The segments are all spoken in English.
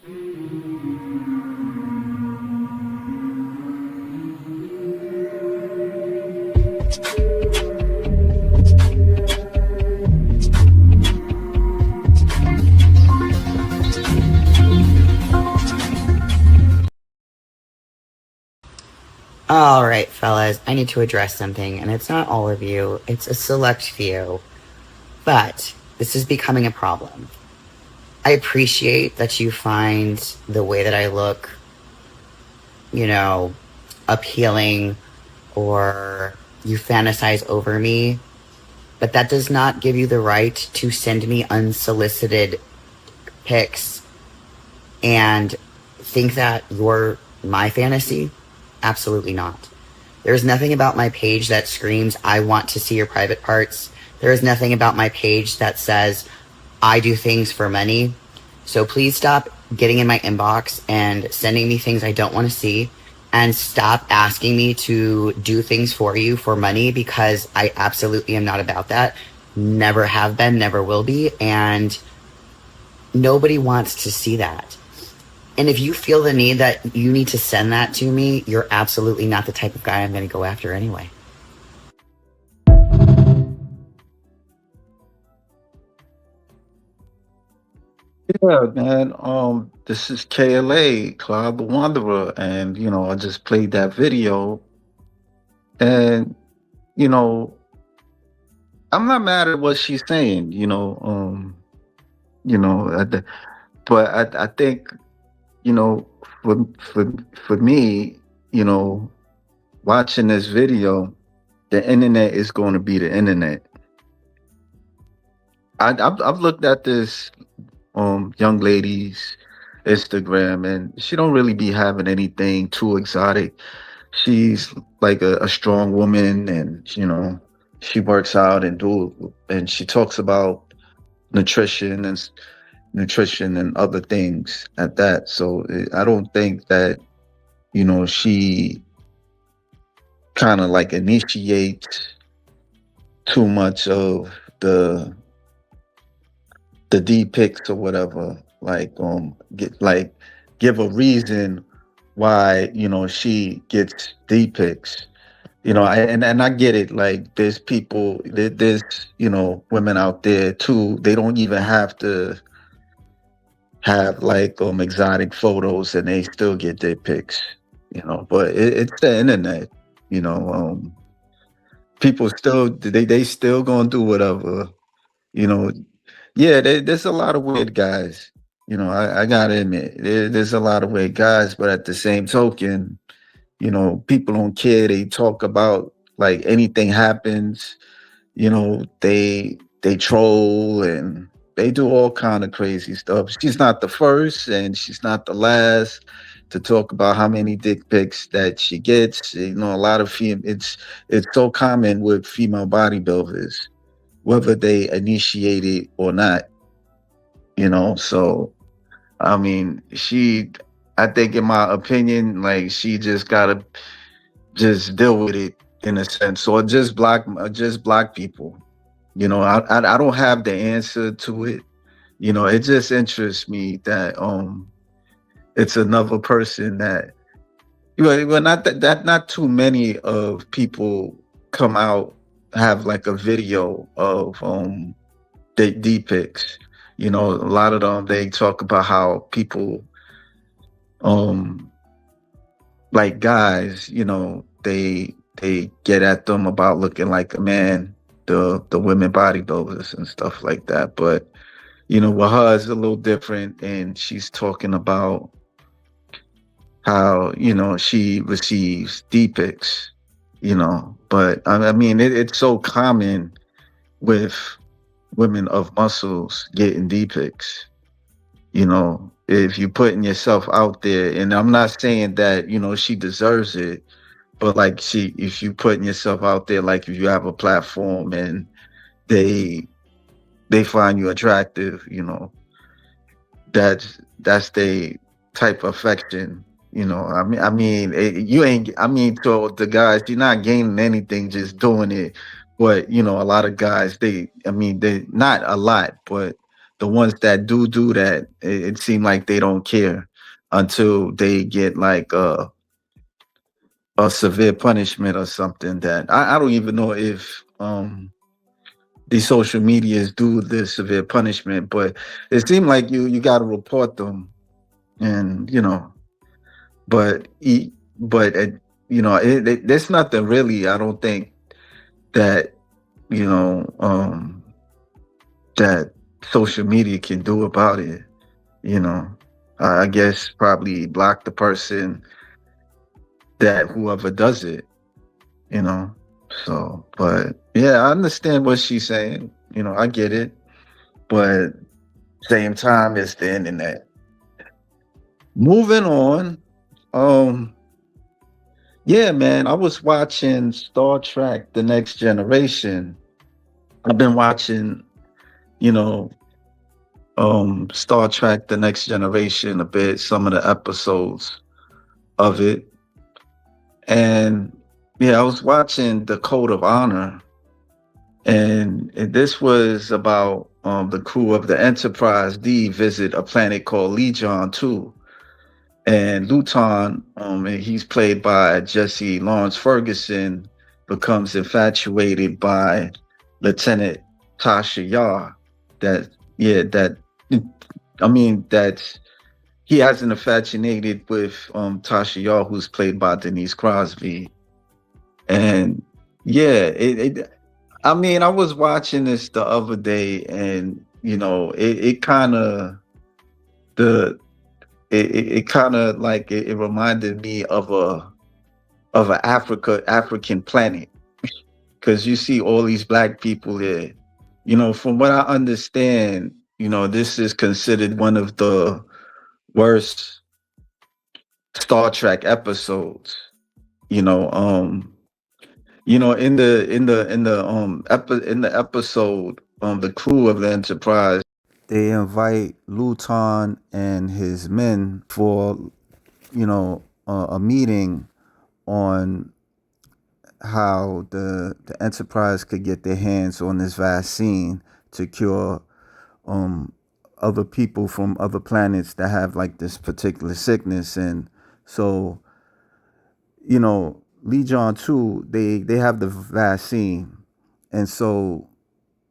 All right, fellas, I need to address something, and it's not all of you, it's a select few, but this is becoming a problem. I appreciate that you find the way that I look, you know, appealing, or you fantasize over me, but that does not give you the right to send me unsolicited pics and think that you're my fantasy. Absolutely not. There's nothing about my page that screams, I want to see your private parts. There is nothing about my page that says, I do things for money. So please stop getting in my inbox and sending me things I don't want to see. And stop asking me to do things for you for money, because I absolutely am not about that. Never have been, never will be. And nobody wants to see that. And if you feel the need that you need to send that to me, you're absolutely not the type of guy I'm going to go after anyway. Yeah, man. This is KLA, Cloud the Wanderer, and I just played that video, and you know, I'm not mad at what she's saying. You know, I th- but I think you know, for for me, you know, watching this video, the internet is going to be the internet. I've looked at this young lady's Instagram, and she don't really be having anything too exotic. She's like a strong woman, and she works out and she talks about nutrition nutrition and other things at that. So I don't think that she kind of like initiates too much of the the D pics or whatever. Like give a reason why she gets D pics. And I get it. Like there's people, there's women out there too. They don't even have to have like exotic photos, and they still get their pics. But it's the internet. You know, people still they still gonna do whatever. You know, yeah. There's a lot of weird guys. I gotta admit, there's a lot of weird guys, but at the same token, people don't care. They talk about like anything happens. They troll and they do all kind of crazy stuff. She's not the first, and she's not the last to talk about how many dick pics that she gets. A lot of it's so common with female bodybuilders, whether they initiate it or not. So I mean, I think, in my opinion, like she just gotta just deal with it in a sense, or just block people. I don't have the answer to it. It just interests me that it's another person that not that not too many of people come out, have like a video of the D pics. A lot of them, they talk about how people um like guys, they get at them about looking like a man, the women bodybuilders and stuff like that. But with her it's a little different, and she's talking about how she receives D pics. But I mean it's so common with women of muscles getting D pics. If you putting yourself out there, and I'm not saying that she deserves it, but like if you putting yourself out there, like if you have a platform and they find you attractive, that's the type of affection. You ain't. I mean, to the guys, you're not gaining anything just doing it. But a lot of guys, I mean, they not a lot, but the ones that do that, it seemed like they don't care until they get like a severe punishment or something. That I don't even know if these social medias do the severe punishment, but it seemed like you got to report them, and but but there's nothing really. I don't think that you know that social media can do about it. You know, I guess probably block the person that whoever does it. You know, so but yeah, I understand what she's saying. I get it, but same time it's the internet. Moving on. Um, yeah, man, I was watching Star Trek: The Next Generation. I've been watching, you know, Star Trek: The Next Generation a bit, some of the episodes of it, and yeah, I was watching The Code of Honor, and this was about the crew of the Enterprise D visit a planet called Legion 2. And Luton, and he's played by Jesse Lawrence Ferguson, becomes infatuated by Lieutenant Tasha Yar. That yeah, that I mean that he has an infatuated with Tasha Yar, who's played by Denise Crosby. And yeah, I mean, I was watching this the other day, and it kind of the it kind of like it reminded me of an African planet, because you see all these black people there. From what I understand, this is considered one of the worst Star Trek episodes. You know, in the episode, the crew of the Enterprise, they invite Luton and his men for a meeting on how the Enterprise could get their hands on this vaccine to cure um other people from other planets that have like this particular sickness. And so Lee John too, they have the vaccine, and so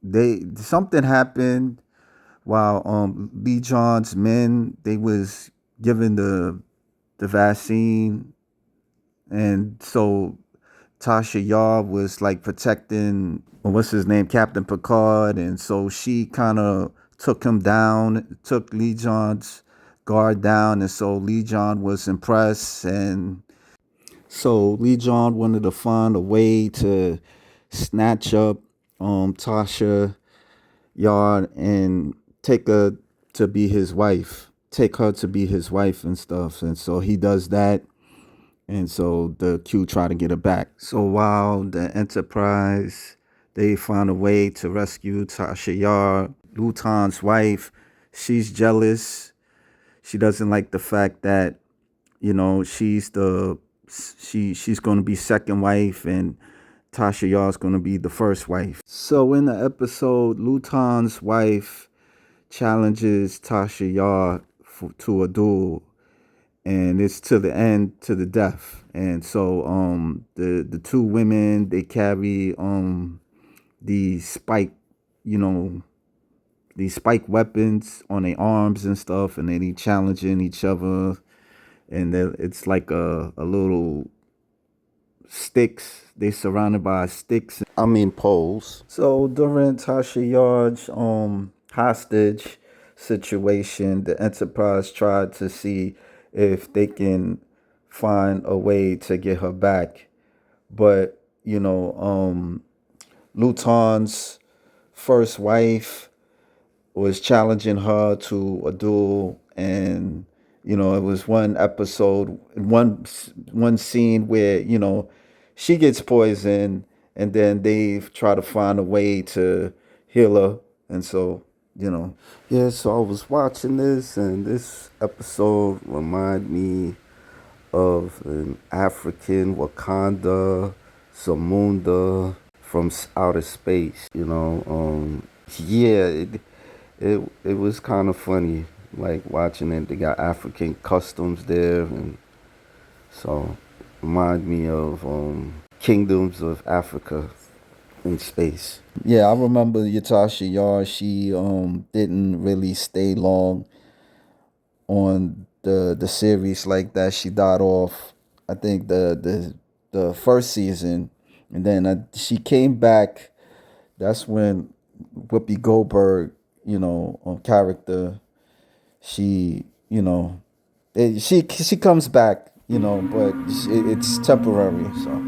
they something happened while Lee John's men, they was given the vaccine. And so Tasha Yar was like protecting, what's his name, Captain Picard, and so she kind of took him down, took Lee John's guard down, and so Lee John was impressed, and so Lee John wanted to find a way to snatch up Tasha Yar and take her to be his wife, take her to be his wife and stuff, and so he does that. And so the Q try to get her back. So while the Enterprise, they find a way to rescue Tasha Yar, Luton's wife, she's jealous. She doesn't like the fact that, she's going to be second wife, and Tasha Yar's going to be the first wife. So in the episode, Luton's wife challenges Tasha Yar to a duel, and it's to the end, to the death. And so the two women, they carry these spike, you know, these spike weapons on their arms and stuff, and they challenging each other. And it's like a little sticks. They surrounded by sticks. I mean poles. So during Tasha Yard's hostage situation, the Enterprise tried to see if they can find a way to get her back. But, Luton's first wife was challenging her to a duel, and it was one episode, one scene where she gets poisoned, and then they try to find a way to heal her. And so yeah, so I was watching this, and this episode reminded me of an African Wakanda, Zamunda from outer space. Yeah, it was kind of funny, like watching it. They got African customs there, and so remind me of Kingdoms of Africa in space. Yeah, I remember Yatasha Yar. She didn't really stay long on the series like that. She died off. I think the first season, and then she came back. That's when Whoopi Goldberg, on character, she she comes back, but it's temporary. So